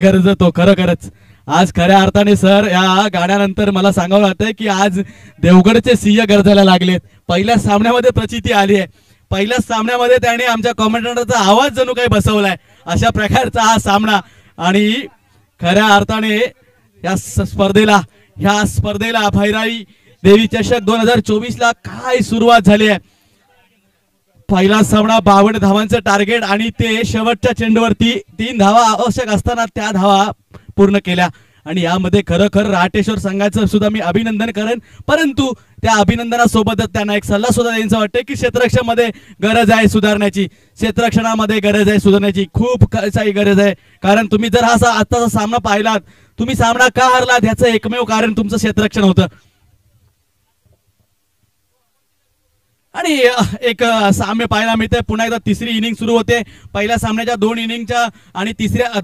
गरजतो खरोखरच आज खऱ्या अर्थाने सर या गाण्यानंतर मला सांगावं लागतंय की आज देवगडचे सिंह गरजायला लागलेत. पहिल्या सामन्यामध्ये प्रचिती आली आहे. पहिल्याच सामन्यामध्ये त्याने आमच्या कॉमेंटेटरचा आवाज जणू काही बसवलाय. अशा प्रकारचा हा सामना आणि खऱ्या अर्थाने या स्पर्धेला भैराई देवी चषक 2024 ला काय सुरुवात झाली आहे. पहिला सामना 52 धावांचं टार्गेट आणि ते शेवटच्या चेंडूवरती 3 धावा आवश्यक असताना त्या धावा पूर्ण केल्या आणि यामध्ये खरोखर राटेश्वर संघाचं सुद्धा मी अभिनंदन करेन. परंतु त्या अभिनंदनासोबतच त्यांना एक सल्ला सुद्धा द्यायचा वाटतं की क्षेत्ररक्षणामध्ये गरज आहे सुधारण्याची. क्षेत्ररक्षणामध्ये गरज आहे सुधारण्याची, खूप काही गरज आहे. कारण तुम्ही जर हा आताचा सामना पाहिलात, तुम्ही सामना का हरलात ह्याचं एकमेव कारण तुमचं क्षेत्ररक्षण होतं. आणि एक साम्य पाहायला मिळते. पुन्हा एकदा तिसरी इनिंग सुरू होते. पहिल्या सामन्याच्या 2 इनिंगच्या आणि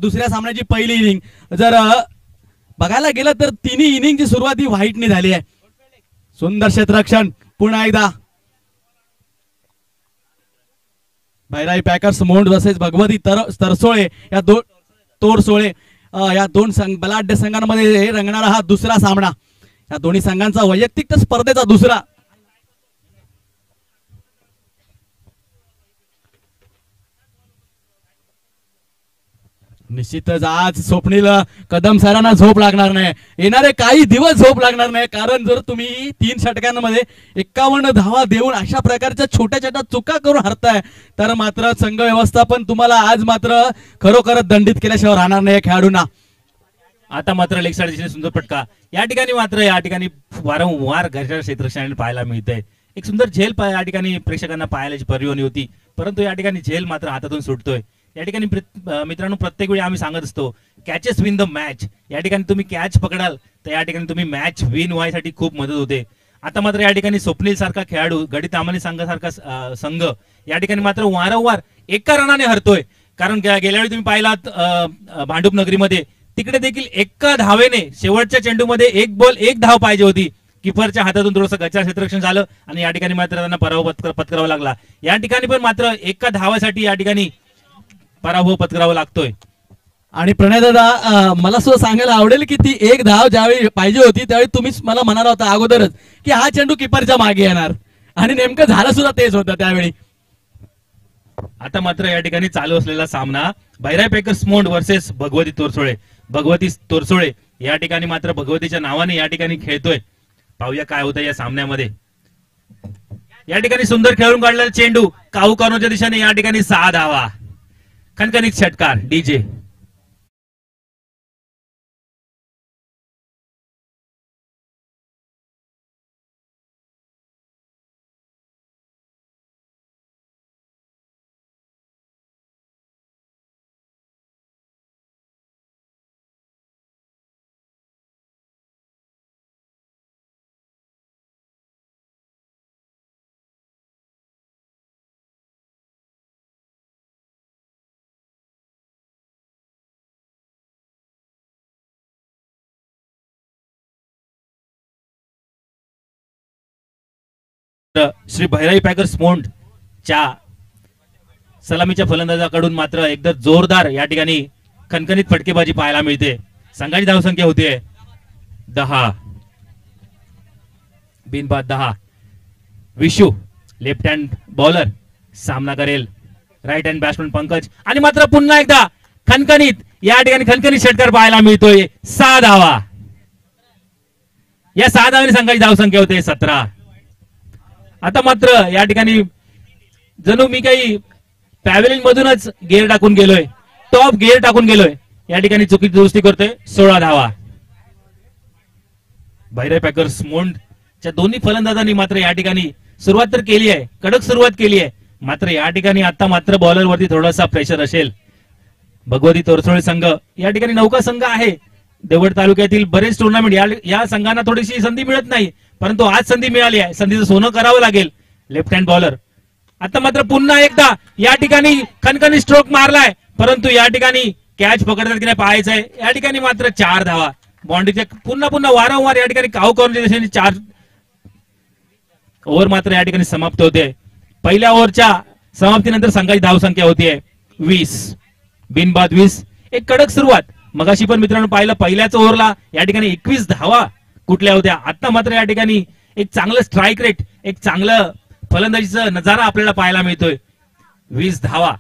दुसऱ्या सामन्याची पहिली इनिंग जर बघायला गेलं तर तिन्ही इनिंगची सुरुवात ही व्हाईटने झाली आहे. सुंदर क्षेत्ररक्षण पुन्हा एकदा भैराई पॅकर्स मोंड वर्सेस भगवती तरसोळे या तोरसोळे या दोन बलाढ्य संघांमध्ये रंगणारा हा दुसरा सामना. या दोन्ही संघांचा वैयक्तिक स्पर्धेचा दुसरा. निश्चितच आज स्वप्नील कदम सरांना झोप लागणार नाही. येणारे काही दिवस झोप लागणार नाही. कारण जर तुम्ही 3 षटकांमध्ये 51 धावा देऊन अशा प्रकारच्या छोट्या छोट्या चुका करून हरताय तर मात्र संघ व्यवस्थापन तुम्हाला आज मात्र खरोखरच दंडित केल्याशिवाय राहणार नाही खेळाडूंना. आता मात्र लेग साइड दिशेने सुंदर फटका. या ठिकाणी वारंवार घरच्या क्षेत्ररक्षणाने पाहायला मिळतंय. एक सुंदर झेल या ठिकाणी प्रेक्षकांना पाहायची पर्यावणी होती, परंतु या ठिकाणी झेल मात्र हातातून सुटतोय. या ठिकाणी मित्रांनो प्रत्येक वेळी आम्ही सांगत असतो कॅचेस विन द मॅच. या ठिकाणी तुम्ही कॅच पकडाल तर या ठिकाणी तुम्ही मॅच विन व्हायसाठी खूप मदत होते. आता मात्र या ठिकाणी स्वप्नील सारखा खेळाडू, गडित आमानी संघासारखा संघ या ठिकाणी मात्र वारंवार एका रनाने हरतोय. कारण गेल्या वेळी तुम्ही पाहिलात भांडूप नगरीमध्ये, तिकडे देखील एका धावेने शेवटच्या चेंडूमध्ये 1 बॉल 1 धाव पाहिजे होती. किपरच्या हातातून थोडंसं गच्चा क्षेत्ररक्षण झालं आणि या ठिकाणी मात्र त्यांना पराभव पत्करावा लागला. या ठिकाणी पण मात्र एका धावासाठी या ठिकाणी पराभव पत्करावा लागतोय. आणि प्रणय दादा मला सुद्धा सांगायला आवडेल की ती 1 धाव ज्यावेळी पाहिजे होती त्यावेळी तुम्हीच मला म्हणाला होता अगोदरच की हा चेंडू किपरच्या मागे येणार आणि नेमकं झालं सुद्धा तेच होतं त्यावेळी. आता मात्र या ठिकाणी चालू असलेला सामना भैराई पॅकर्स मोंड वर्सेस भगवती तोरसोळे. भगवती तोरसोळे या ठिकाणी मात्र भगवतीच्या नावाने या ठिकाणी खेळतोय. पाहूया काय होतं या सामन्यामध्ये. या ठिकाणी सुंदर खेळून काढलेला चेंडू काहू कानोच्या दिशेने या ठिकाणी 6 धावा. खणखणीत षटकार डीजे. श्री भैराई पॅकर्स मोंड च्या सलामीच्या फलंदाजाकडून मात्र एकदम जोरदार या ठिकाणी खणखणीत फटकेबाजी पाहायला मिळते. संघाची धावसंख्या होतीये 10. बिनबाद 10. विशू लेफ्ट हँड बॉलर सामना करेल राईट हँड बॅट्समन पंकज. आणि मात्र पुन्हा एकदा खणखणीत या ठिकाणी खणखणीत षटकार पाहायला मिळतोय. 6 धावा. या 6 धावांनी संघाची धावसंख्या होते 17. आता मात्र या ठिकाणी जणू मी काही पॅव्हेलियन मधूनच गेअर टाकून गेलोय, टॉप गेअर टाकून गेलोय. या ठिकाणी चुकीची दुरुस्ती करतोय. 16 धावा. भैराई पॅकर्स मोंडच्या दोन्ही फलंदाजांनी मात्र या ठिकाणी सुरुवात तर केली आहे, कडक सुरुवात केली आहे. मात्र या ठिकाणी आता मात्र बॉलरवरती थोडासा प्रेशर असेल. भगवती तोरसोळे संघ या ठिकाणी नौका संघ आहे. देवगड तालुक्यातील बरेच टुर्नामेंट या संघांना थोडीशी संधी मिळत नाही, परंतु आज संधी मिळाली आहे. संधीचं सोनं करावं लागेल. लेफ्ट हँड बॉलर आता मात्र पुन्हा एकदा या ठिकाणी खणखणी स्ट्रोक मारलाय, परंतु या ठिकाणी कॅच पकडतात की नाही पाहायचंय. या ठिकाणी मात्र 4 धावा. बॉन्डरीच्या पुन्हा वारंवार या ठिकाणी काहू करून 4 ओव्हर मात्र या ठिकाणी समाप्त होते. पहिल्या ओव्हरच्या समाप्तीनंतर संघाची धावसंख्या होतीये 20. बिनबाद 20. एक कडक सुरुवात. मगाशी पण मित्रांनो पाहिलं, पहिल्याच ओव्हरला या ठिकाणी 21 धावा कुठल्या होत्या. आता मात्र या ठिकाणी एक चांगलं स्ट्राईक रेट, एक चांगलं फलंदाजीचा नजारा आपल्याला पाहायला मिळतोय. 20 धावा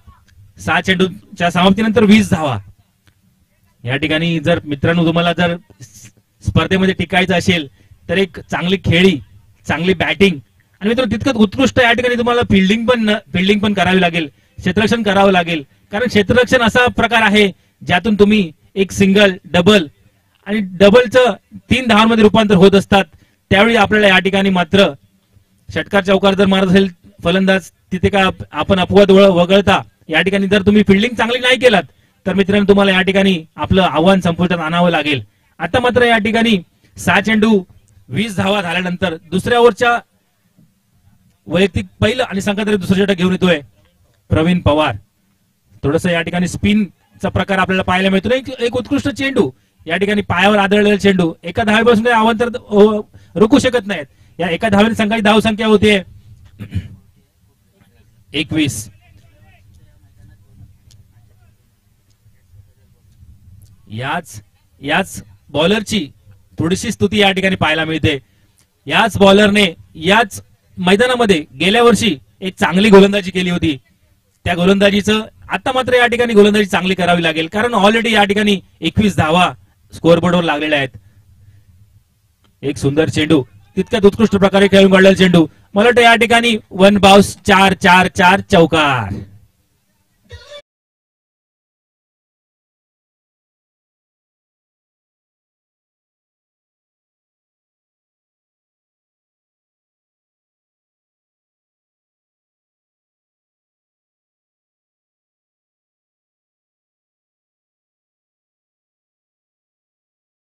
6 चेंडूच्या समाप्तीनंतर 20 धावा. या ठिकाणी जर मित्रांनो तुम्हाला जर स्पर्धेमध्ये टिकायचं असेल तर एक चांगली खेळी, चांगली बॅटिंग आणि मित्रांनो तितकंच उत्कृष्ट या ठिकाणी तुम्हाला फिल्डिंग पण करावी लागेल, क्षेत्ररक्षण करावं लागेल. कारण क्षेत्ररक्षण असा प्रकार आहे ज्यातून तुम्ही एक सिंगल, डबल आणि डबलचं 3 धावांमध्ये रूपांतर होत असतात. त्यावेळी आपल्याला या ठिकाणी मात्र षटकार चौकार जर मारत असेल फलंदाज, तिथे का आपण अपवाद वगळता या ठिकाणी जर तुम्ही फिल्डिंग चांगली नाही केलात तर मित्रांनो तुम्हाला या ठिकाणी आपलं आव्हान संपुष्टात आणावं लागेल. आता मात्र या ठिकाणी 6 चेंडू 20 धावा झाल्यानंतर दुसऱ्या ओव्हरच्या वैयक्तिक पहिलं आणि संघातर्फे दुसरं षटक घेऊन येतोय प्रवीण पवार. थोडस या ठिकाणी स्पिनचा प्रकार आपल्याला पाहायला मिळतो. एक उत्कृष्ट चेंडू या ठिकाणी पायावर आदळलेला चेंडू, एका धावेपासून आव्हान तर रोखू शकत नाहीत. या एका धावेने संघाची धाव संख्या होते 21. याच बॉलरची थोडीशी स्तुती या ठिकाणी पाहायला मिळते. याच बॉलरने याच मैदानामध्ये गेल्या वर्षी एक चांगली गोलंदाजी केली होती. त्या गोलंदाजीचं आता मात्र या ठिकाणी गोलंदाजी चांगली करावी लागेल, कारण ऑलरेडी या ठिकाणी 21 धावा स्कोअरबोर्डवर लागलेल्या आहेत. एक सुंदर चेंडू, तितक्यात उत्कृष्ट प्रकारे खेळून काढलेला चेंडू. मला वाटतं या ठिकाणी 1 बाउस 4-4-4 चौकार.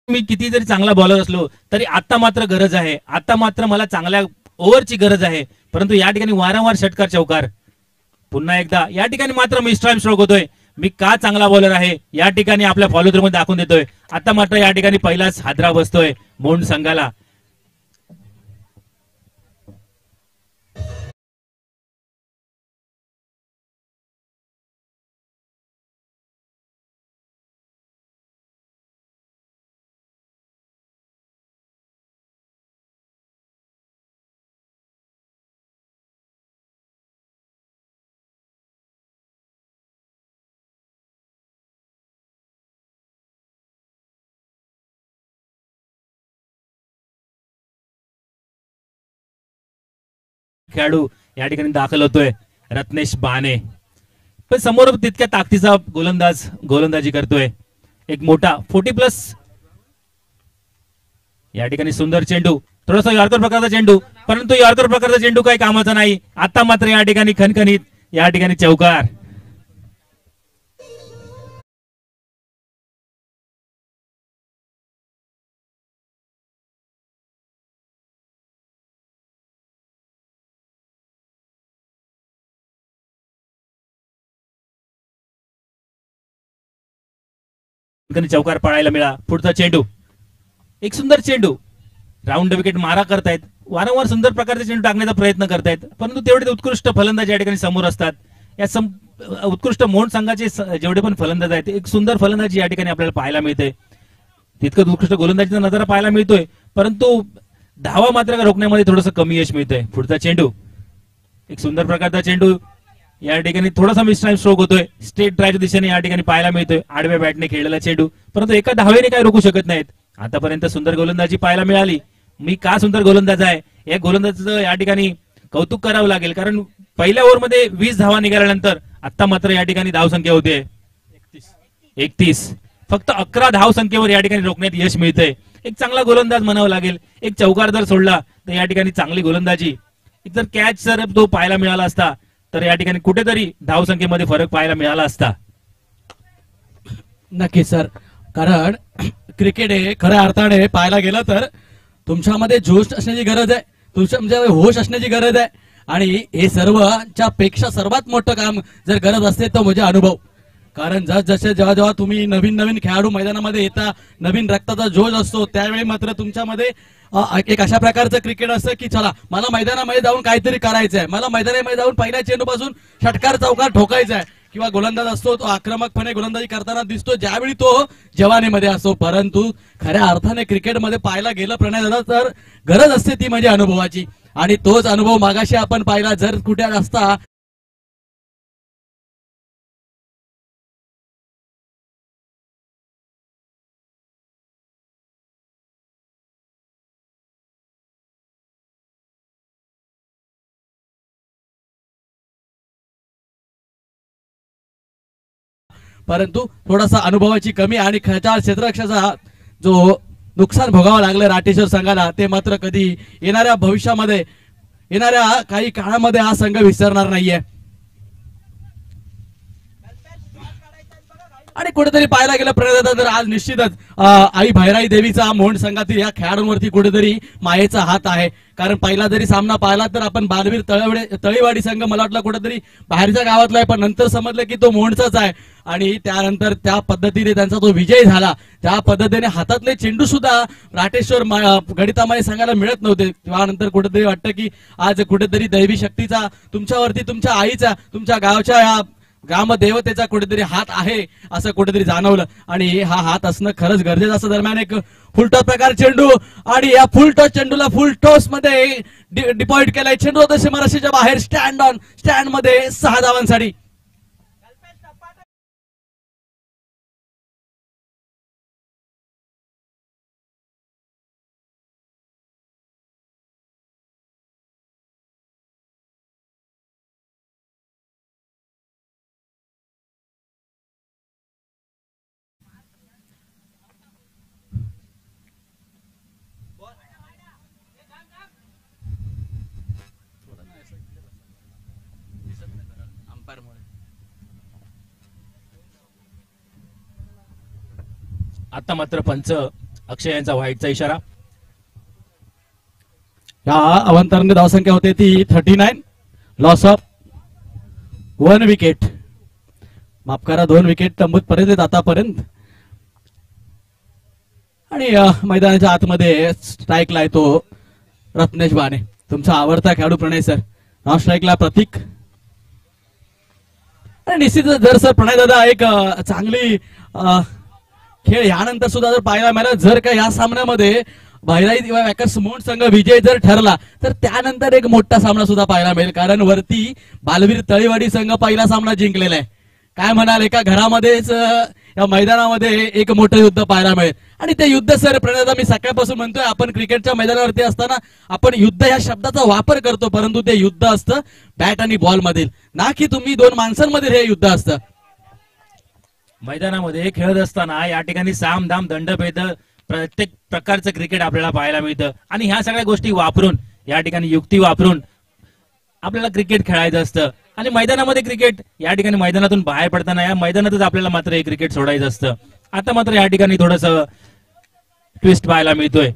मी किती जरी चांगला बॉलर असलो तरी आता मात्र गरज आहे, आता मात्र मला चांगल्या ओव्हरची गरज आहे. परंतु या ठिकाणी वारंवार षटकार चौकार. पुन्हा एकदा या ठिकाणी मात्र मिस्ट्राईम स्ट्रोक होतोय. मी का चांगला बॉलर आहे या ठिकाणी आपल्या फॉलो थ्रू मध्ये दाखवून देतोय. आता मात्र या ठिकाणी पहिलाच हादरा बसतोय मोंड संघाला. खेळाडू या ठिकाणी दाखल होतोय रत्नेश बाने. पण समोर तितक्या ताकदीचा गोलंदाजी करतोय एक मोठा 40+ या ठिकाणी सुंदर चेंडू, थोडासा यॉर्कर प्रकारचा चेंडू, परंतु यॉर्कर प्रकारचा चेंडू काही कामाचा नाही. आता मात्र या ठिकाणी खणखणीत या ठिकाणी चौकार. चौकार पाळायला मिळाला. पुढचा चेंडू, एक सुंदर चेंडू, राऊंड विकेट मारा करतायत, वारंवार सुंदर प्रकारचे चेंडू टाकण्याचा प्रयत्न करतायत, परंतु तेवढे उत्कृष्ट फलंदाज या ठिकाणी समोर असतात. या उत्कृष्ट मोंड संघाचे जेवढे पण फलंदाज आहेत एक सुंदर फलंदाजी या ठिकाणी आपल्याला पाहायला मिळते. तितकं उत्कृष्ट गोलंदाजीचा नजारा पाहायला मिळतोय, परंतु धावा मात्र रोखण्यामध्ये थोडंसं कमी यश मिळतंय. पुढचा चेंडू, एक सुंदर प्रकारचा चेंडू, या ठिकाणी थोडासा मिसटाइम स्ट्रोक होतोय. स्ट्रेट ड्राईव्हच्या दिशेने या ठिकाणी पाहायला मिळतोय आडव्या बॅटने खेळलेला चेंडू, परंतु एका धावेने काय रोखू शकत नाहीत. आतापर्यंत सुंदर गोलंदाजी पाहायला मिळाली. मी का सुंदर गोलंदाज आहे या गोलंदाजीचं या ठिकाणी कौतुक करावं लागेल, कारण पहिल्या ओव्हरमध्ये 20 धावा निघाल्यानंतर आता मात्र या ठिकाणी धावसंख्या होते 31. फक्त 11 धावसंख्येवर या ठिकाणी रोखण्यात यश मिळतंय. एक चांगला गोलंदाज म्हणावं लागेल. एक चौकार जर सोडला तर या ठिकाणी चांगली गोलंदाजी, जर कॅच जर तो पाहायला मिळाला असता तर या ठिकाणी कुठेतरी धावसंख्येमध्ये फरक पाहायला मिळाला असता. नक्की सर, कारण क्रिकेट हे खऱ्या अर्थाने पाहायला गेलं तर तुमच्यामध्ये जोश असण्याची गरज आहे, तुमच्यामध्ये होश असण्याची गरज आहे, आणि हे सर्वच्या पेक्षा सर्वात मोठं काम जर गरज असते तर म्हणजे अनुभव. कारण जसे जेव्हा जेव्हा तुम्ही नवीन नवीन खेळाडू मैदानामध्ये येता, नवीन रक्ताचा जोश असतो, त्यावेळी मात्र तुमच्यामध्ये एक अशा प्रकारचं क्रिकेट असतं की चला मला मैदानामध्ये जाऊन काहीतरी करायचं आहे, मला मैदानामध्ये जाऊन पहिल्या चेंडूपासून षटकार चौकार ठोकायचा आहे. किंवा गोलंदाज असतो तो आक्रमकपणे गोलंदाजी करताना दिसतो ज्यावेळी तो जवानीमध्ये असतो, परंतु खऱ्या अर्थाने क्रिकेटमध्ये पाहायला गेलं प्रणय दादा तर गरज असते ती म्हणजे अनुभवाची, आणि तोच अनुभव मागाशी आपण पाहिला. जर कुठे असता परंतु थोडासा अनुभवाची कमी आणि खर्चा क्षेत्ररक्षाचा जो नुकसान भोगावं लागलं राटेश्वर संघाला ते मात्र कधी येणाऱ्या भविष्यामध्ये येणाऱ्या काही काळामध्ये हा संघ विसरणार नाहीये. आणि कुठेतरी पाहायला गेलं प्रणयदादा तर आज निश्चितच आई भैराई देवीचा मोहन संघातील या खेळाडूंवरती कुठेतरी मायेचा हात आहे. कारण पहिला जरी सामना पाहिला तर आपण बालवीर तळेवाडी संघ मला वाटलं कुठेतरी बाहेरच्या गावातला आहे, पण नंतर समजलं की तो मोहनचाच आहे. आणि त्यानंतर त्या पद्धतीने त्यांचा तो विजय झाला, त्या पद्धतीने हातातले चेंडू सुद्धा राटेश्वर गणितामध्ये सांगायला मिळत नव्हते. त्यानंतर कुठेतरी वाटतं की आज कुठेतरी दैवी शक्तीचा तुमच्यावरती, तुमच्या आईचा, तुमच्या गावच्या या ग्रामदेवतेचा कुठेतरी हात आहे असं कुठेतरी जाणवलं. आणि हा हात असणं खरंच गरजेचं असं. दरम्यान एक फुलटॉस प्रकार चेंडू आणि या फुलटॉस चेंडूला फुल टॉस मध्ये डिपॉझिट केलाय. चेंडू होता सीमारेषेच्या बाहेर स्टँड मध्ये 6 धावांसाठी. आता मात्र पंच अक्षय यांचा व्हाईटचा इशारा. या अवंतरने धावसंख्या होते ती 39, लॉस ऑफ 1 विकेट. माफ करा 2 विकेट तंबूत पर्यंत आतापर्यंत. आणि मैदानाच्या आतमध्ये स्ट्राईकला तो रत्नेश बाने, तुमचा आवडता खेळाडू प्रणय सर. नॉन स्ट्राईकला प्रतीक. आणि निश्चितच जर सर प्रणय दादा एक चांगली खेळ यानंतर सुद्धा जर पाहायला मिळाला, जर का या सामन्यामध्ये भैराई वॅकर्स मोहन संघ विजय जर ठरला तर त्यानंतर एक मोठा सामना सुद्धा पाहायला मिळेल. कारण वरती बालवीर तळेवाडी संघ पहिला सामना जिंकलेला आहे. काय म्हणाल, एका घरामध्येच या मैदानामध्ये एक मोठं युद्ध पाहायला मिळेल. आणि ते युद्ध सर प्रणयदा मी सकाळपासून म्हणतोय, आपण क्रिकेटच्या मैदानावरती असताना आपण युद्ध या शब्दाचा वापर करतो, परंतु ते युद्ध असतं बॅट आणि बॉल मधील, ना की तुम्ही 2 माणसांमधील हे युद्ध असतं. मैदानामध्ये खेळत असताना या ठिकाणी साम दाम दंडभेद प्रत्येक प्रकारचं क्रिकेट आपल्याला पाहायला मिळतं. आणि ह्या सगळ्या गोष्टी वापरून, या ठिकाणी युक्ती वापरून आपल्याला क्रिकेट खेळायचं असतं. आणि मैदानामध्ये क्रिकेट, या ठिकाणी मैदानातून बाहेर पडताना या मैदानातच आपल्याला मात्र हे क्रिकेट सोडायचं असतं. आता मात्र या ठिकाणी थोडस ट्विस्ट पाहायला मिळतोय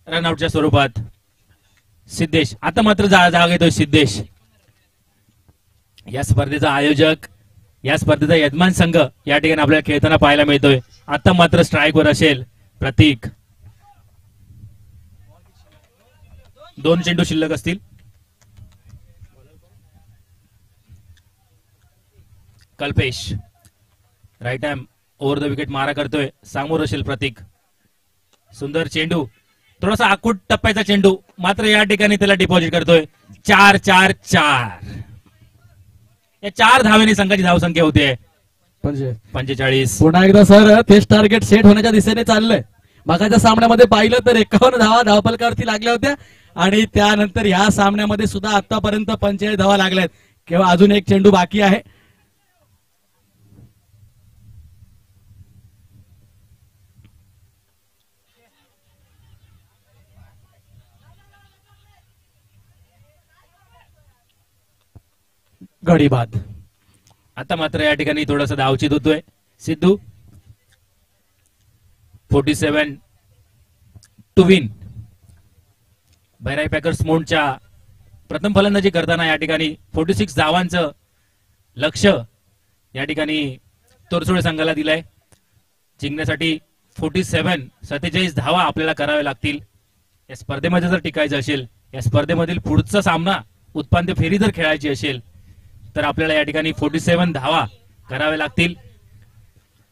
रनआउटच्या स्वरूपात. सिद्धेश आता मात्र जाग येतोय. सिद्धेश या स्पर्धेचा आयोजक, या स्पर्धेचा यजमान संघ या ठिकाणी आपल्याला खेळताना पाहायला मिळतोय. आता मात्र स्ट्राईकवर असेल प्रतीक. 2 चेंडू शिल्लक असतील. Kalpesh right hand over the wicket मारा करतोय. समोर असेल प्रतीक. सुंदर चेंडू, थोडासा आकूट टप्प्याचा चेंडू, मात्र या ठिकाणी त्याला डिपॉझिट करतोय. 4-4-4 या 4 धावेने संघाची धावसंख्या होते 45. पुन्हा एकदा सर तेच टार्गेट सेट होण्याच्या दिशेने चाललंय. मागाच्या सामन्यामध्ये पाहिलं तर 51 धावा धावफलकावरती लागल्या होत्या आणि त्यानंतर या सामन्यामध्ये सुद्धा आतापर्यंत 45 धावा लागल्यात. केवळ अजून एक चेंडू बाकी आहे. गडी बाद. आता मात्र या ठिकाणी थोडासा धावचित होतोय सिद्धू. 47 to win. भैराई पॅकर्स मोडच्या प्रथम फलंदाजी करताना या ठिकाणी 46 धावांचं लक्ष या ठिकाणी तोरसोडे संघाला दिलंय. जिंकण्यासाठी 47 धावा आपल्याला कराव्या लागतील. या स्पर्धेमध्ये जर टिकायचं असेल, या स्पर्धेमधील पुढचा सामना उपांत्य फेरी जर खेळायची असेल तर आपल्याला या ठिकाणी 47 धावा कराव्या लागतील.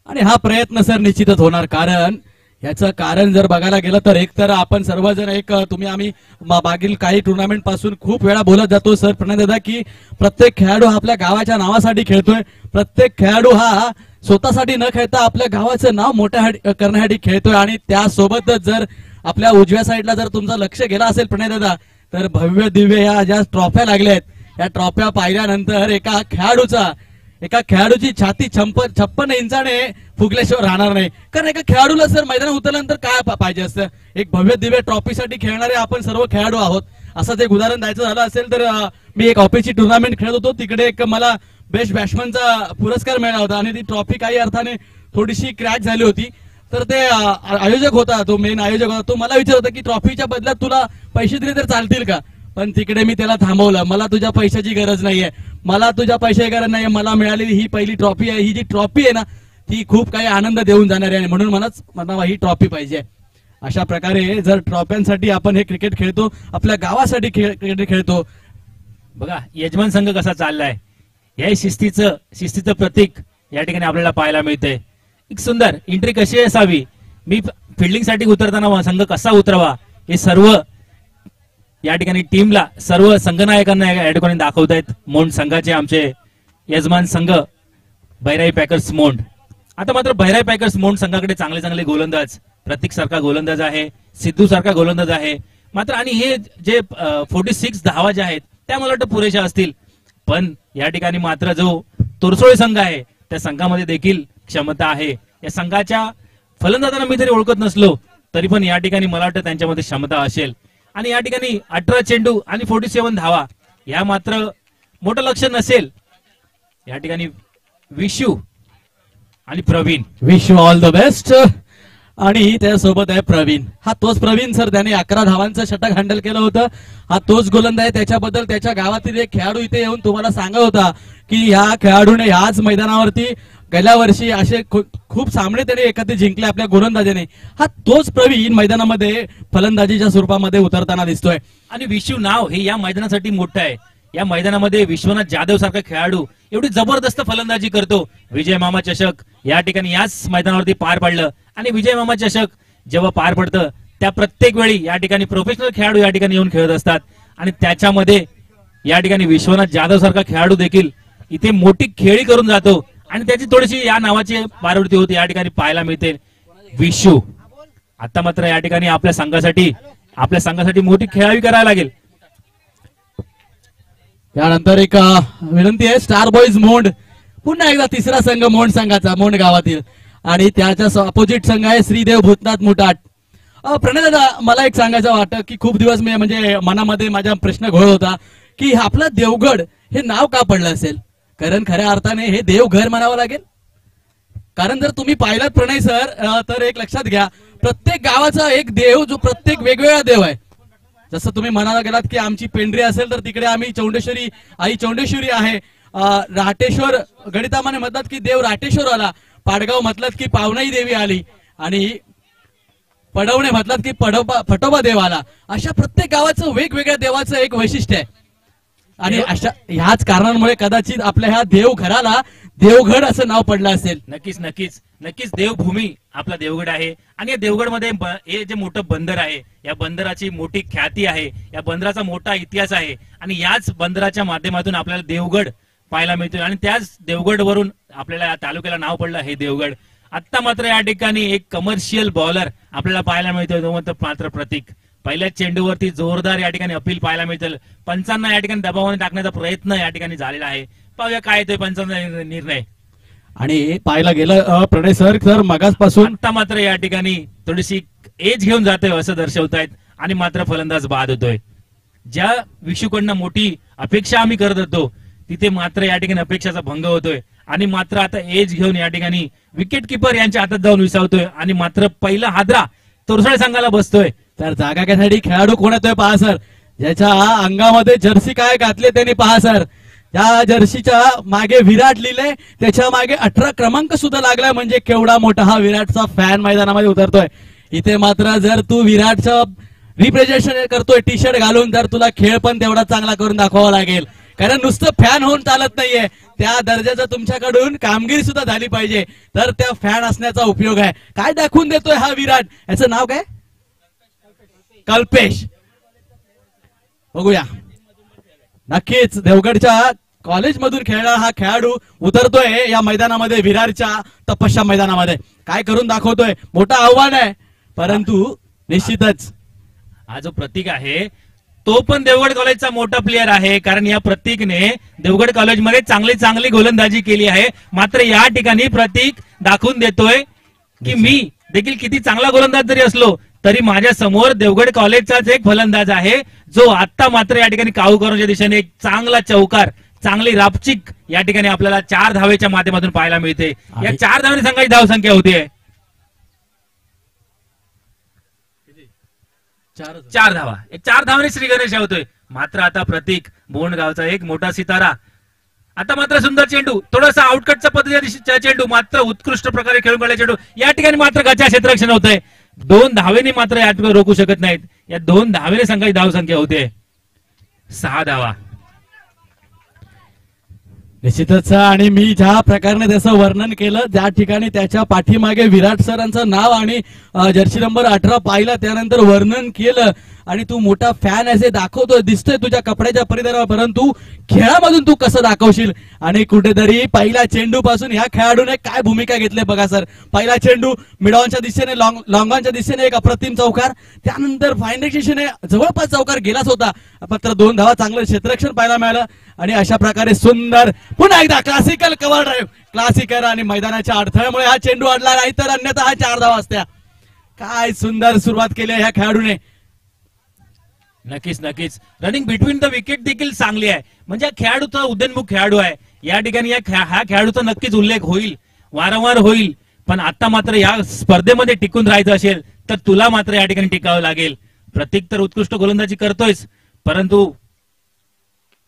आणि हा प्रयत्न सर निश्चितच होणार, कारण याचं कारण जर बघायला गेलं तर एक तर आपण सर्वजण तुम्ही आम्ही मागील काही टुर्नामेंट पासून खूप वेळा बोलत जातो सर प्रणय दादा की प्रत्येक खेळाडू हा आपल्या गावाच्या नावासाठी खेळतोय. प्रत्येक खेळाडू हा स्वतःसाठी न खेळता आपल्या गावाचं नाव मोठ्या करण्यासाठी खेळतोय. आणि त्यासोबतच जर आपल्या उजव्या साईडला जर तुमचं लक्ष गेलं असेल प्रणय दादा तर भव्य दिव्य ह्या ज्या ट्रॉफ्या लागल्या आहेत या ट्रॉफ्या पाहिल्यानंतर एका खेळाडूची छाती 56 इंचाने फुगल्याशिवाय राहणार नाही. कारण एका खेळाडूला सर मैदानात उतरल्यानंतर काय पाहिजे असतं, एक भव्य दिव्य ट्रॉफीसाठी खेळणारे आपण सर्व खेळाडू आहोत. असंच एक उदाहरण द्यायचं झालं असेल तर मी एक ऑफिसची टुर्नामेंट खेळत होतो, तिकडे एक मला बेस्ट बॅट्समनचा पुरस्कार मिळाला होता आणि ती ट्रॉफी काही अर्थाने थोडीशी क्रॅक झाली होती. तर ते आयोजक होता, तो मेन आयोजक होता, तो मला विचारत होता की ट्रॉफीच्या बदल्यात तुला पैसे दिले तर चालतील का. पण तिकडे मी त्याला थांबवलं, मला तुझ्या पैशाची गरज नाहीये, मला तुझ्या पैशाची गरज नाहीये, मला मिळालेली ही पहिली ट्रॉफी आहे, ही जी ट्रॉफी आहे ना ती खूप काही आनंद देऊन जाणार आहे म्हणून मला ही ट्रॉफी पाहिजे. अशा प्रकारे जर ट्रॉफ्यांसाठी आपण हे क्रिकेट खेळतो, आपल्या गावासाठी क्रिकेट खेळतो. बघा यजमान संघ कसा चाललाय, या शिस्तीचं प्रतीक या ठिकाणी आपल्याला पाहायला मिळतंय. एक सुंदर एंट्री कशी असावी, मी फिल्डिंगसाठी उतरताना संघ कसा उतरावा हे सर्व या ठिकाणी टीमला सर्व संघनायकांना या ठिकाणी दाखवतायत. मोंड संघाचे आमचे यजमान संघ भैराई पॅकर्स मोंड. आता मात्र भैराई पॅकर्स मोंड संघाकडे चांगले चांगले गोलंदाज, प्रतीक सारखा गोलंदाज आहे, सिद्धू सारखा गोलंदाज आहे मात्र. आणि हे जे 46 धावा ज्या आहेत त्या मला वाटतं पुरेशा असतील. पण या ठिकाणी मात्र जो तोरसोळे संघ आहे त्या संघामध्ये देखील क्षमता आहे. या संघाच्या फलंदाजांना मी तरी ओळखत नसलो तरी पण या ठिकाणी मला वाटतं त्यांच्यामध्ये क्षमता असेल. आणि या ठिकाणी 18 चेंडू आणि 47 धावा या मात्र मोठं लक्ष नसेल. या ठिकाणी विशू आणि Praveen, wish you all the best. आणि त्यासोबत आहे प्रवीण, हा तोच प्रवीण सर, त्याने 11 धावांचं षटक हँडल केलं होतं. हा तोच गोलंदाज आहे. त्याच्याबद्दल त्याच्या गावातील एक खेळाडू इथे येऊन तुम्हाला सांगत होता की ह्या खेळाडूने ह्याच मैदानावरती गेल्या वर्षी असे खूप सामने त्याने एखादे जिंकले आपल्या गोलंदाजीने. हा तोच प्रवीण मैदानामध्ये फलंदाजीच्या स्वरूपामध्ये उतरताना दिसतोय. आणि विशू नाव हे या मैदानासाठी मोठं आहे. या मैदानामध्ये विश्वनाथ जाधव सारखा खेळाडू एवढी जबरदस्त फलंदाजी करतो. विजय मामा चषक या ठिकाणी याच मैदानावरती पार पडलं आणि विजय मामा चषक जेव्हा पार पडतं त्या प्रत्येक वेळी या ठिकाणी प्रोफेशनल खेळाडू या ठिकाणी येऊन खेळत असतात. आणि त्याच्यामध्ये या ठिकाणी विश्वनाथ जाधव सारखा खेळाडू देखील इथे मोठी खेळी करून जातो आणि त्याची थोडीशी या नावाची पारवृत्ती होती या ठिकाणी पाहायला मिळते. विशू आता मात्र या ठिकाणी आपल्या संघासाठी मोठी खेळावी करायला लागेल. त्यानंतर एक विनंती आहे, स्टार बॉईज मोंड, पुन्हा एकदा तिसरा संघ मोंड संघाचा, मोंड गावातील, आणि त्याच्या अपोजिट संघ आहे श्रीदेव भूतनाथ मुटाट. प्रणय दादा, मला एक सांगायचं वाटतं की खूप दिवस मी म्हणजे मनामध्ये माझा प्रश्न घोळ होता की आपलं देवगड हे नाव का पडलं असेल. कारण खऱ्या अर्थाने हे देवघर म्हणावं लागेल. कारण जर तुम्ही पाहिलात प्रणय सर तर एक लक्षात घ्या, प्रत्येक गावाचा एक देव जो प्रत्येक वेगवेगळा देव आहे. जसं तुम्ही म्हणायला गेलात की आमची पेंढरी असेल तर तिकडे आम्ही चौंडेश्वरी, आई चौंडेश्वरी आहे. राटेश्वर गणितामाने म्हणतात की देव राटेश्वर आला. पाडगाव म्हटलं की पावनाई देवी आली आणि पडवणे म्हटलं की फटोबा देव आला. अशा प्रत्येक गावाचं वेगवेगळ्या देवाचं एक वैशिष्ट्य आहे. आणि अशा ह्याच कारणांमुळे कदाचित आपल्या ह्या देवघराला देवगड असं नाव पडलं असेल. नक्कीच नक्कीच नक्कीच देवभूमी आपला देवगड आहे. आणि या देवगडमध्ये हे जे मोठं बंदर आहे, या बंदराची मोठी ख्याती आहे, या बंदराचा मोठा इतिहास आहे. आणि याच बंदराच्या माध्यमातून आपल्याला देवगड पाहायला मिळतोय आणि त्याच देवगडवरून आपल्याला या तालुक्याला नाव पडलं हे देवगड. आता मात्र या ठिकाणी एक कमर्शियल बॉलर आपल्याला पाहायला मिळतोय, तो मात्र प्रतीक. पहिल्याच चेंडूवरती जोरदार या ठिकाणी अपील पाहायला मिळतील. पंचांना या ठिकाणी दबावाने टाकण्याचा प्रयत्न या ठिकाणी झालेला आहे. पाहूया काय येतोय पंचांचा निर्णय. आणि पाहायला गेलं प्रणय सर मगासपासून आता मात्र या ठिकाणी थोडीशी एज घेऊन जातोय असं दर्शवतायत आणि मात्र फलंदाज बाद होतोय. ज्या विशूकडनं मोठी अपेक्षा आम्ही करत होतो तिथे मात्र या ठिकाणी अपेक्षाचा भंग होतोय आणि मात्र आता एज घेऊन या ठिकाणी विकेट किपर यांच्या हातात जाऊन विसावतोय आणि मात्र पहिला हादरा तोरसळे संघाला बसतोय. तर जागा घेण्यासाठी खेळाडू कोण येतोय पहा सर. ज्याच्या अंगामध्ये जर्सी काय घातले त्यांनी पहा सर. त्या जर्सीच्या मागे विराट लिहिले, त्याच्या मागे 18 क्रमांक सुद्धा लागलाय. म्हणजे केवढा मोठा हा विराटचा फॅन मैदानामध्ये उतरतोय. इथे मात्र जर तू विराटचं रिप्रेझेंटेशन करतोय टी शर्ट घालून, तर तुला खेळ पण तेवढा चांगला करून दाखवावा लागेल. कारण नुसतं फॅन होऊन चालत नाहीये, त्या दर्जाचं तुमच्याकडून कामगिरी सुद्धा झाली पाहिजे, तर त्या फॅन असण्याचा उपयोग आहे. काय दाखवून देतोय हा विराट, याचं नाव काय? कल्पेश. बघूया, नक्कीच देवगडच्या कॉलेजमधून खेळणारा हा खेळाडू उतरतोय या मैदानामध्ये, विरारच्या तपस्या मैदानामध्ये. काय करून दाखवतोय, मोठं आव्हान आहे, परंतु निश्चितच हा जो प्रतीक आहे तो पण देवगड कॉलेजचा मोठा प्लेअर आहे, कारण या प्रतीकने देवगड कॉलेजमध्ये चांगली गोलंदाजी केली आहे. मात्र या ठिकाणी प्रतीक दाखवून देतोय की मी देखील किती चांगला गोलंदाज जरी असलो तरी माझ्या समोर देवगड कॉलेजचाच एक फलंदाज आहे, जो आता मात्र या ठिकाणी काहूकरांच्या दिशेने एक चांगला चौकार, चांगली रापचिक या ठिकाणी आपल्याला 4 धावेच्या माध्यमातून पाहायला मिळते. या 4 धावेने संघाची धावसंख्या होते 4 धावा. 4 धावाने श्री गणेश होतोय. मात्र आता प्रतीक बोंडगावचा एक मोठा सितारा, आता मात्र सुंदर चेंडू, थोडासा आउटकटचा पद्धतीचा चेंडू, मात्र उत्कृष्ट प्रकारे खेळून काढला चेंडू. या ठिकाणी मात्र गचा क्षेत्ररक्षण होतंय. 2 धावेने मात्र या ठिकाणी रोखू शकत नाहीत. या 2 धावेने संघाची धावसंख्या होते 6 धावा. निश्चितच. आणि मी ज्या प्रकारे त्याचं वर्णन केलं, ज्या ठिकाणी त्याच्या पाठीमागे विराट सरांचं नाव आणि जर्सी नंबर 18 पाहिला, त्यानंतर वर्णन केलं आणि तू मोठा फॅन असे दाखवतोय, दिसतोय तुझ्या कपड्याच्या परिधानावर, परंतु खेळामधून तू कसं दाखवशील. आणि कुठेतरी पहिल्या चेंडू पासून ह्या खेळाडूने काय भूमिका घेतली बघा सर. पहिला चेंडू मिडॉनच्या दिशेने, लॉंगॉनच्या दिशेने एक अप्रतिम चौकार, त्यानंतर फायनल दिशेने जवळपास चौकार गेलाच होता, मात्र 2 धावा, चांगलं क्षेत्ररक्षण पाहायला मिळालं. आणि अशा प्रकारे सुंदर पुन्हा एकदा क्लासिकल कव्हर ड्राईव्ह, क्लासिकल, आणि मैदानाच्या अडथळ्यामुळे हा चेंडू अडला नाही, तर अन्यथा हा 4 धावा असत्या. काय सुंदर सुरुवात केली ह्या खेळाडूने. नक्कीच रनिंग बिटवीन द विकेट देखील चांगली आहे. म्हणजे खेळाडूचा उदयनमुख खेळाडू आहे. या ठिकाणी हा खेळाडूचा नक्कीच उल्लेख होईल, वारंवार होईल. पण आता मात्र या स्पर्धेमध्ये टिकून राहायचं असेल तर तुला मात्र या ठिकाणी टिकावं लागेल. प्रतीक तर उत्कृष्ट गोलंदाजी करतोयच, परंतु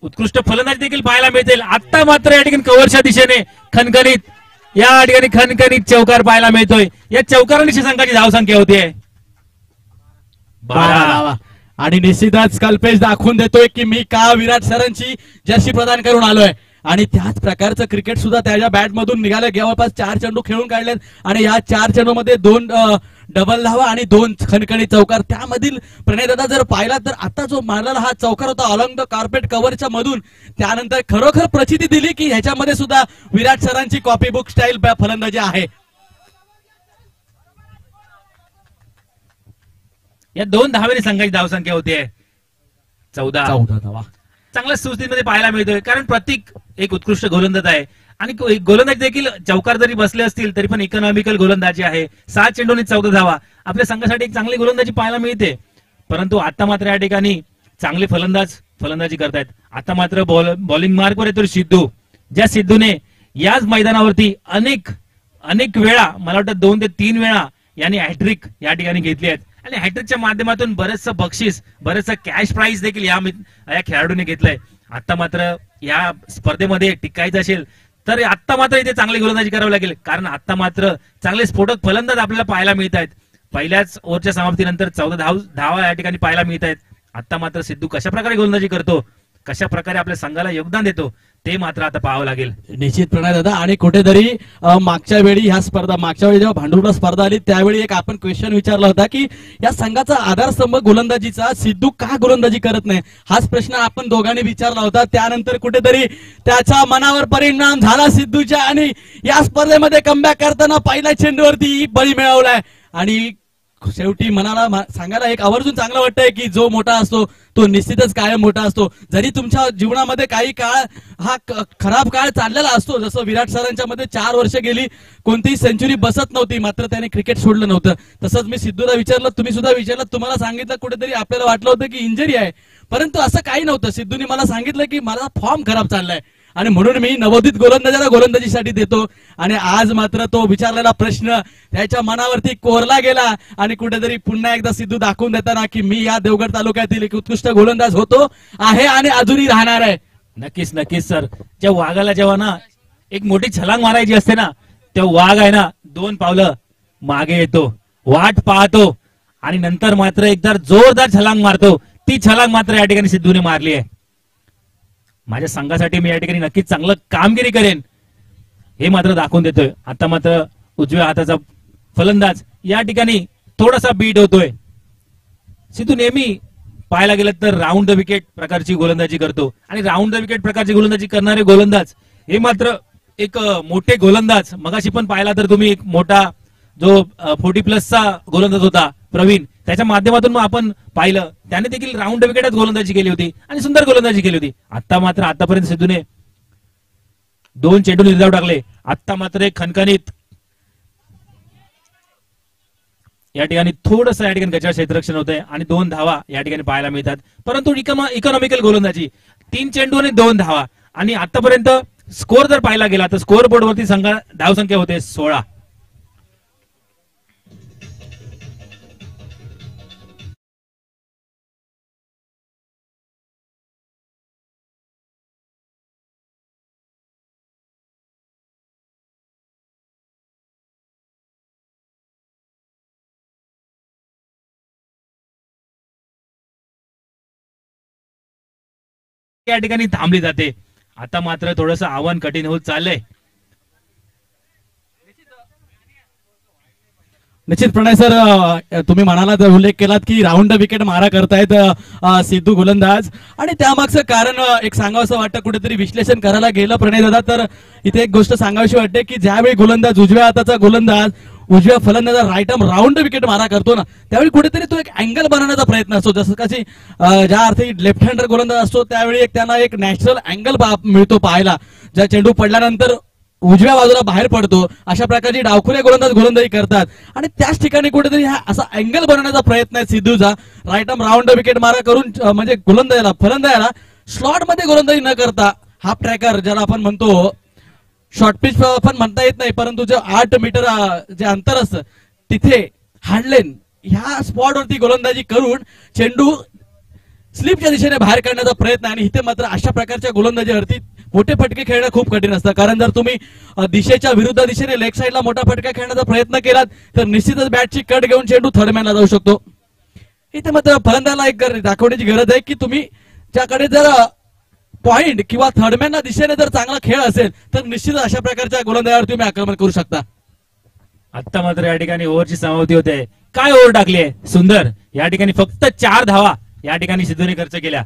उत्कृष्ट फलंदाजी देखील पाहायला मिळतील. आता मात्र या ठिकाणी कव्हरच्या दिशेने खणखणीत, या ठिकाणी खणखणीत चौकार पाहायला मिळतोय. या चौकारांनी संघाची धावसंख्या होतीये 12. आणि निश्चितच कल्पेश दाखवून देतोय की मी का विराट सरांची जर्सी प्रदान करून आलोय. आणि त्याच प्रकारचं क्रिकेट सुद्धा त्याच्या बॅट मधून निघालं. जवळपास 4 चेंडू खेळून काढलेत आणि या 4 चेंडूमध्ये 2 डबल धावा आणि 2 खणखणी चौकार. त्यामधील प्रणयदादा जर पाहिला तर आता जो मारलेला हा चौकार होता अलॉंग द कार्पेट कव्हरच्या मधून, त्यानंतर खरोखर प्रचिती दिली की ह्याच्यामध्ये सुद्धा विराट सरांची कॉपी बुक स्टाईल फलंदाजी आहे. या 2 धावेने संघाची धावसंख्या होते 14 धावा. चांगल्या सुस्थितीमध्ये पाहायला मिळतोय, कारण प्रतीक एक उत्कृष्ट गोलंदाज आहे आणि गोलंदाजी देखील चौकार जरी बसले असतील तरी पण इकॉनॉमिकल गोलंदाजी आहे. 7 चेंडूने 14 धावा आपल्या संघासाठी एक चांगली गोलंदाजी पाहायला मिळते. परंतु आता मात्र या ठिकाणी चांगले फलंदाजी करतायत. आता मात्र बॉलिंग मार्कवर येतो सिद्धू, ज्या सिद्धूने याच मैदानावरती अनेक वेळा, मला वाटतं 2 ते 3 वेळा यांनी हॅट्रिक या ठिकाणी घेतली आहेत. आणि हॅट्रिकच्या माध्यमातून बरेचसं बक्षीस, बरेचसं कॅश प्राइज देखील या खेळाडूने घेतलंय. आता मात्र या स्पर्धेमध्ये टिकायचं असेल तर आता मात्र इथे चांगली गोलंदाजी करावी लागेल, कारण आता मात्र चांगले स्फोटक फलंदाज आपल्याला पाहायला मिळत आहेत. पहिल्याच ओव्हरच्या समाप्तीनंतर 14 धावा या ठिकाणी पाहायला मिळत आहेत. आता मात्र सिद्धू कशा प्रकारे गोलंदाजी करतो, कशा प्रकारे आपल्या संघाला योगदान देतो ते मात्र आता पाहावं लागेल. निश्चित प्रणय दादा. आणि कुठेतरी मागच्या वेळी जेव्हा भांडुपला स्पर्धा आली त्यावेळी एक आपण क्वेश्चन विचारला होता की या संघाचा आधारस्तंभ गोलंदाजीचा सिद्धू का गोलंदाजी करत नाही, हाच प्रश्न आपण दोघांनी विचारला होता. त्यानंतर कुठेतरी त्याच्या मनावर परिणाम झाला सिद्धूच्या आणि या स्पर्धेमध्ये कमबॅक करताना पहिल्या चेंडूवरती बळी मिळवलाय. आणि शेवटी मनाला सांगायला एक आवर्जून चांगलं वाटतंय की जो मोठा असतो तो निश्चितच कायम मोठा असतो. जरी तुमच्या जीवनामध्ये काही काळ हा खराब काळ चाललेला असतो, जसं विराट सरांच्या मध्ये 4 वर्ष गेली कोणतीही सेंचुरी बसत नव्हती, मात्र त्याने क्रिकेट सोडलं नव्हतं. तसंच मी सिद्धूला विचारलं, तुम्ही सुद्धा विचारलं, तुम्हाला सांगितलं कुठेतरी आपल्याला वाटलं होतं की इंजरी आहे, परंतु असं काही नव्हतं. सिद्धूने मला सांगितलं की माझा फॉर्म खराब चाललाय आणि म्हणून मी नवोदित गोलंदाजाला गोलंदाजीसाठी देतो. आणि आज मात्र तो विचारलेला प्रश्न त्याच्या मनावरती कोरला गेला आणि कुठेतरी पुन्हा एकदा सिद्धू दाखवून देताना की मी या देवगड तालुक्यातील एक उत्कृष्ट गोलंदाज होतो आहे आणि अजूनही राहणार आहे. नक्कीच सर. त्या वाघाला जेव्हा ना एक मोठी छलांग मारायची असते ना, तेव्हा वाघ आहे ना 2 पावलं मागे येतो, वाट पाहतो आणि नंतर मात्र एकदा जोरदार छलांग मारतो. ती छलांग मात्र या ठिकाणी सिद्धूने मारली आहे. माझ्या संघासाठी मी या ठिकाणी नक्कीच चांगलं कामगिरी करेन हे मात्र दाखवून देतोय. आता मात्र उजव्या हाताचा फलंदाज या ठिकाणी थोडासा बीट होतोय. सिद्धू नेहमी पाहायला गेलं तर राऊंड द विकेट प्रकारची गोलंदाजी करतो आणि राऊंड द विकेट प्रकारची गोलंदाजी करणारे गोलंदाज हे मात्र एक मोठे गोलंदाज मगाशी पण पाहिला तर तुम्ही एक मोठा जो 40+ गोलंदाज होता प्रवीण, त्याच्या माध्यमातून मग आपण पाहिलं त्याने देखील राऊंड द विकेटच गोलंदाजी केली होती आणि सुंदर गोलंदाजी केली होती. आता मात्र आतापर्यंत सिद्धूने 2 चेंडू निर्धाव टाकले. आता मात्र एक खणखणीत या ठिकाणी थोडंसं या ठिकाणी गचाळ क्षेत्ररक्षण होतंय आणि 2 धावा या ठिकाणी पाहायला मिळतात. परंतु इकॉनॉमिकल गोलंदाजी 3 चेंडू आणि 2 धावा आणि आतापर्यंत स्कोर जर पाहिला गेला तर स्कोर बोर्डवरती धावसंख्या होते 16. या ठिकाणी थांबली जाते. आता मात्र थोडंसं आव्हान कठीण होत चाललंय. निश्चितपणे सर तुम्ही म्हणालात, उल्लेख केलात की राऊंड द विकेट मारा करतायत सिद्धू गोलंदाज आणि त्यामागचं कारण एक सांगावंसं वाटतं, कुठेतरी विश्लेषण करायला गेलं प्रणय दादा तर इथे एक गोष्ट सांगावीशी वाटते की ज्यावेळी गोलंदाज उजव्या हाताचा गोलंदाज उजव्या फलंदाजा राईट आर्म राऊंड विकेट मारा करतो ना, त्यावेळी कुठेतरी तो एक अँगल बनवण्याचा प्रयत्न असतो. जसं कशी ज्या अर्थी लेफ्ट हँडर गोलंदाज असतो त्यावेळी एक त्यांना एक नॅचरल अँगल मिळतो पाहायला, ज्या चेंडू पडल्यानंतर उजव्या बाजूला बाहेर पडतो. अशा प्रकारची डावखुऱ्या गोलंदाज गोलंदाजी करतात आणि त्याच ठिकाणी कुठेतरी हा असा अँगल बनवण्याचा प्रयत्न आहे सिद्धूचा. राईट आर्म राऊंड विकेट मारा करून म्हणजे गोलंदाजाला फलंदाजाला स्लॉट मध्ये गोलंदाजी न करता हाफ ट्रॅकर ज्याला आपण म्हणतो, शॉर्ट पिच पण म्हणता येत नाही, परंतु जे 8 मीटर जे अंतर असतं तिथे हँडलेन ह्या स्पॉटवरती गोलंदाजी करून चेंडू स्लिपच्या दिशेने बाहेर काढण्याचा प्रयत्न. आणि इथे मात्र अशा प्रकारच्या गोलंदाजीवरती मोठे फटके खेळणं खूप कठीण असतं, कारण जर तुम्ही दिशेच्या विरुद्ध दिशेने लेग साईडला मोठा फटका खेळण्याचा प्रयत्न केलात तर निश्चितच बॅटची कट घेऊन चेंडू थर्ड मॅनला जाऊ शकतो. इथे मात्र फलंदाजाला एक दाखवण्याची गरज आहे की तुम्ही ज्याकडे जर पॉइंट किंवा थर्डमॅनच्या दिशेने जर चांगला खेळ असेल तर निश्चित अशा प्रकारच्या गोलंदाजावर तुम्ही आक्रमण करू शकता. आता मात्र या ठिकाणी ओव्हरची समाप्ती होते. काय ओव्हर टाकली आहे सुंदर. या ठिकाणी फक्त 4 धावा या ठिकाणी सिद्धूने खर्च केल्या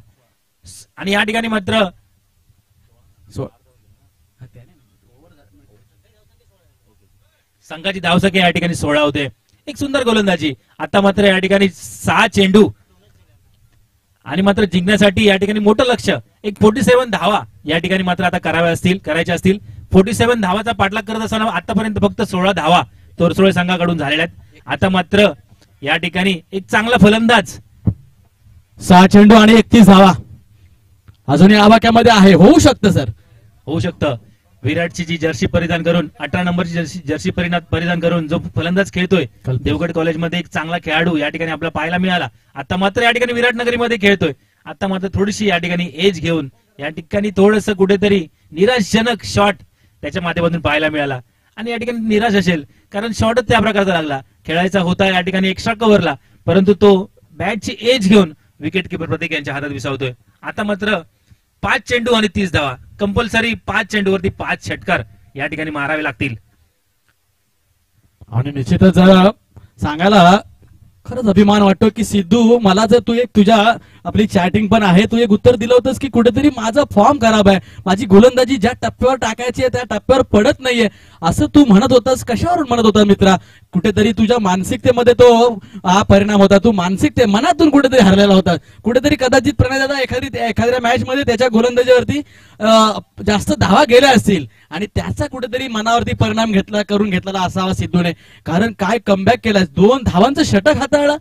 आणि या ठिकाणी मात्र संघाची धावसंख्या या ठिकाणी 16 होते. एक सुंदर गोलंदाजी. आता मात्र या ठिकाणी 6 चेंडू आणि मात्र जिंकण्यासाठी या ठिकाणी मोठं लक्ष, एक 47 धावा या ठिकाणी मात्र आता करायच्या असतील. 47 धावाचा पाठलाग करत असताना आतापर्यंत फक्त 16 धावा तोरसोळे संघाकडून झालेल्या आहेत. आता मात्र या ठिकाणी एक चांगला फलंदाज 6 चेंडू आणि 31 धावा अजूनही आवाक्यामध्ये आहे. होऊ शकतं सर, होऊ शकतं. विराटची जी जर्सी परिधान करून 18 नंबरची जर्सी परिधान करून जो फलंदाज खेळतोय देवगड कॉलेजमध्ये एक चांगला खेळाडू या ठिकाणी आपल्याला पाहायला मिळाला. आता मात्र या ठिकाणी विराटनगरीमध्ये खेळतोय. आता मात्र थोडीशी या ठिकाणी एज घेऊन या ठिकाणी थोडस कुठेतरी निराशजनक शॉट त्याच्या माध्यमातून पाहायला मिळाला आणि या ठिकाणी निराश असेल कारण शॉटच त्या प्रकारचा लागला. खेळायचा होता या ठिकाणी एक्स्ट्रा कव्हरला, परंतु तो बॅटची एज घेऊन विकेट किपर प्रतीक यांच्या हातात विसावतोय. आता मात्र 5 चेंडू आणि 30 धावा. कंपल्सरी 5 चेंडूवरती 5 षटकार या ठिकाणी मारावे लागतील. आणि निश्चितच सांगायला खरंच अभिमान वाटतो की सिद्धू, मला जर तू एक तुझ्या आपली चॅटिंग पण आहे, तू एक उत्तर दिलं होतंस की कुठेतरी माझा फॉर्म खराब आहे, माझी गोलंदाजी ज्या टप्प्यावर टाकायची आहे त्या टप्प्यावर पडत नाहीये असं तू म्हणत होतास. कशावरून म्हणत होता मित्रा? कुठेतरी तुझ्या मानसिकतेमध्ये तो हा परिणाम होता. तू मानसिकते मनातून कुठेतरी हरलेला होता. कुठेतरी कदाचित प्रणय दादा एखाद्या मॅच मध्ये त्याच्या गोलंदाजीवरती जास्त धावा गेल्या असतील आणि त्याचा कुठेतरी मनावरती परिणाम करून घेतलेला असावा सिद्धूने. कारण काय कमबॅक केलाय, 2 धावांचं षटक हाताळलं.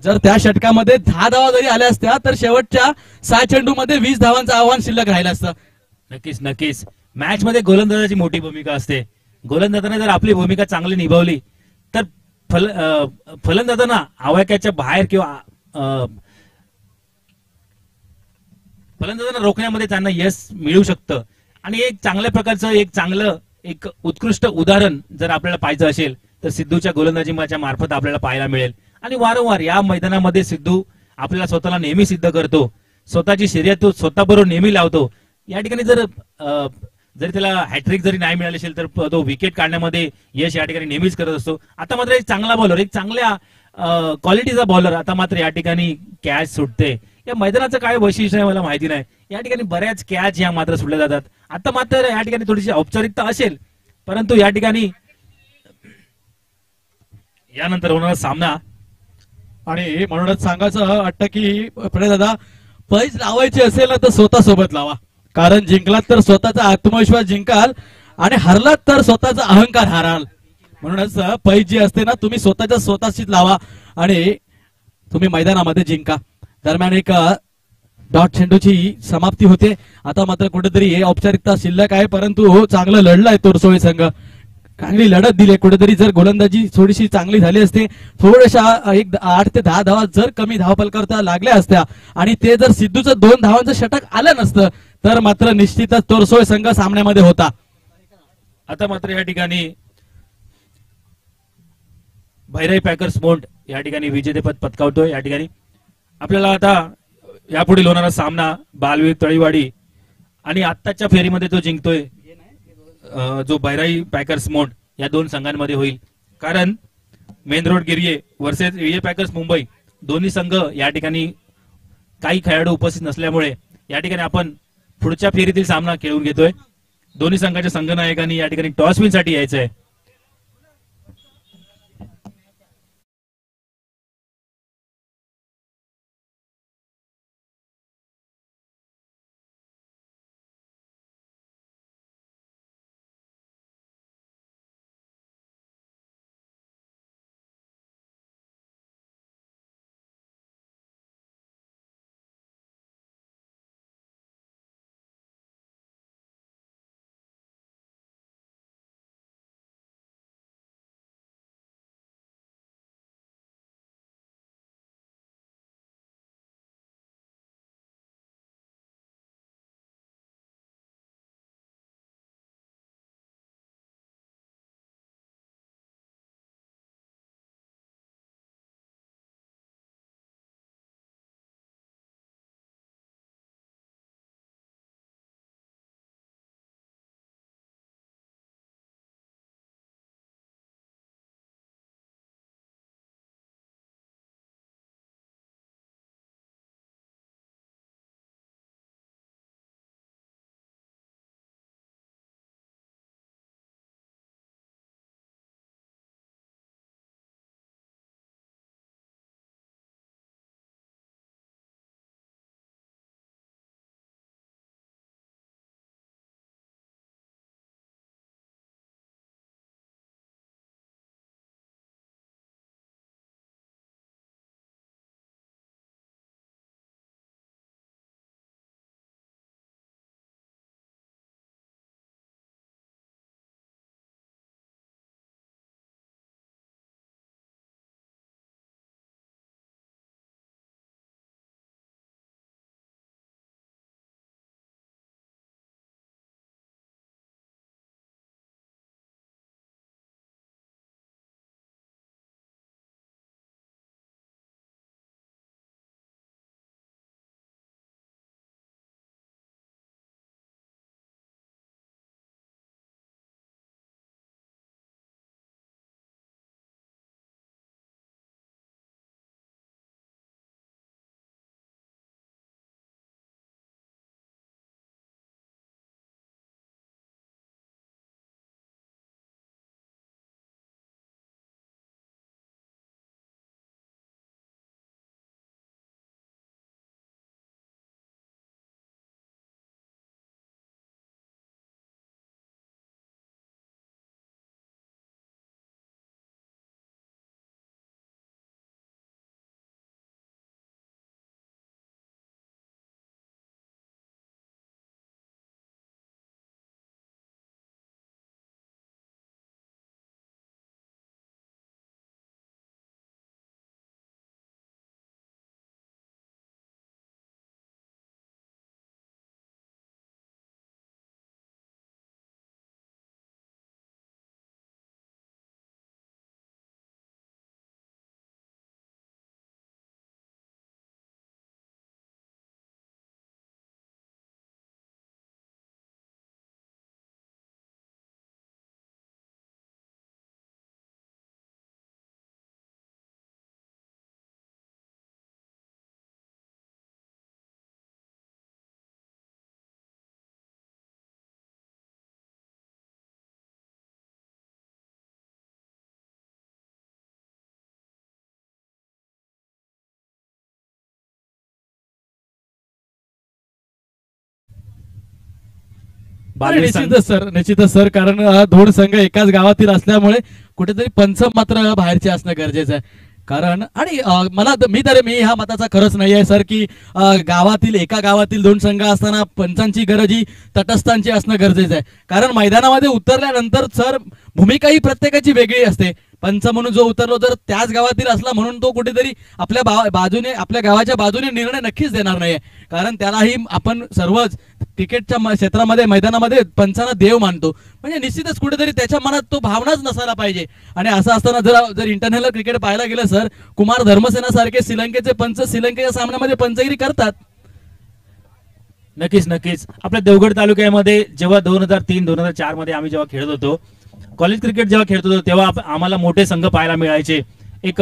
जर त्या षटकामध्ये 10 धावा जरी आल्या असत्या तर शेवटच्या 6 चेंडू मध्ये 20 धावांचं आव्हान शिल्लक राहिलं असतं. नक्कीच मॅच मध्ये गोलंदाजाची मोठी भूमिका असते. गोलंदाजाने जर आपली भूमिका चांगली निभावली तर फलंदाजांना आवाक्याच्या बाहेर किंवा फलंदाजांना रोखण्यामध्ये त्यांना यश मिळू शकतं. आणि एक चांगल्या प्रकारचं एक उत्कृष्ट उदाहरण जर आपल्याला पाहायचं असेल तर सिद्धूच्या गोलंदाजीच्या मार्फत आपल्याला पाहायला मिळेल. आणि वारंवार या मैदानामध्ये सिद्धू आपल्याला स्वतःला नेहमी सिद्ध करतो. स्वतःची शर्यत तो स्वतःबरोबर नेहमी लावतो. या ठिकाणी जरी त्याला हॅट्रिक जरी नाही मिळाली असेल तर तो विकेट काढण्यामध्ये यश या ठिकाणी नेहमीच करत असतो. आता मात्र एक चांगला बॉलर, एक चांगल्या क्वालिटीचा बॉलर आता मात्र या ठिकाणी कॅच सुटते. या मैदानाचं काय वैशिष्ट्य आहे मला माहिती नाही. या ठिकाणी बऱ्याच कॅच या मात्र सुटल्या जातात. आता मात्र या ठिकाणी थोडीशी औपचारिकता असेल, परंतु या ठिकाणी यानंतर होणारा सामना आणि म्हणूनच सांगायचं वाटतं की प्रणय दादा, पैज लावायची असेल ना तर स्वतः सोबत लावा. कारण जिंकलात तर स्वतःचा आत्मविश्वास जिंकाल आणि हरलात तर स्वतःचा अहंकार हाराल. म्हणूनच पैज जी असते ना तुम्ही स्वतःच्या स्वतःशीच लावा आणि तुम्ही मैदानामध्ये जिंका. दरम्यान एक डॉट चेंडूची समाप्ती होते. आता मात्र कुठेतरी औपचारिकता शिल्लक आहे, परंतु चांगलं लढलाय तोरसोळे संघ, चांगली लढत दिली. कुठेतरी जर गोलंदाजी थोडीशी चांगली झाली असते, थोड्याशा एक 8 ते 10 धावा जर कमी धावफल करता लागल्या असत्या आणि ते जर सिद्धूचं 2 धावांचं षटक आलं नसतं तर मात्र निश्चितच तोरसोळे संघ सामन्यामध्ये होता. आता मात्र या ठिकाणी भैराई पॅकर्स मोंड या ठिकाणी विजेतेपद पटकावतोय. या ठिकाणी आपल्याला आता यापुढील होणारा सामना बालवीर तळीवाडी आणि आत्ताच्या फेरीमध्ये तो जिंकतोय जो भैराई पॅकर्स मोंड या दोन संघांमध्ये होईल. कारण मेन रोड गिरिये वर्सेस विजय पॅकर्स मुंबई दोन्ही संघ या ठिकाणी काही खेळाडू उपस्थित नसल्यामुळे या ठिकाणी आपण पुढच्या फेरीतील सामना खेळून घेतोय. दोन्ही संघाच्या संघनायकांनी या ठिकाणी टॉस विन साठी यायचं आहे. बालवीर संघ निश्चितच सर कारण दोन संघ एकाच गावातील असल्यामुळे कुठेतरी पंच मात्र बाहेरचे असणं गरजेचं आहे. कारण आणि मी ह्या मताचा खरंच नाही आहे सर की एका गावातील दोन संघ असताना पंचांची गरज ही तटस्थांची असणं गरजेचं आहे. कारण मैदानामध्ये उतरल्यानंतर सर भूमिका ही प्रत्येकाची वेगळी असते. पंच म्हणून जो उतरलो जर त्याच गावातील असला म्हणून तो कुठेतरी बाजूने आपल्या गावाच्या बाजूने निर्णय नक्कीच देणार नाहीये. कारण त्यालाही आपण सर्वच क्रिकेटच्या क्षेत्रामध्ये मैदानामध्ये पंचांना देव मानतो. म्हणजे निश्चितच कुठेतरी त्याच्या मनात तो भावनाच नसायला पाहिजे. आणि असं असताना जर इंटरनॅशनल क्रिकेट पाहायला गेलं सर कुमार धर्मसेना सारखे श्रीलंकेचे पंच श्रीलंकेच्या सामन्यामध्ये पंचगिरी करतात. नक्कीच आपल्या देवगड तालुक्यामध्ये जेव्हा 2003-2004 मध्ये आम्ही जेव्हा खेळत होतो कॉलेज क्रिकेट जेव्हा खेळत होतो तेव्हा आम्हाला मोठे संघ पाहायला मिळायचे. एक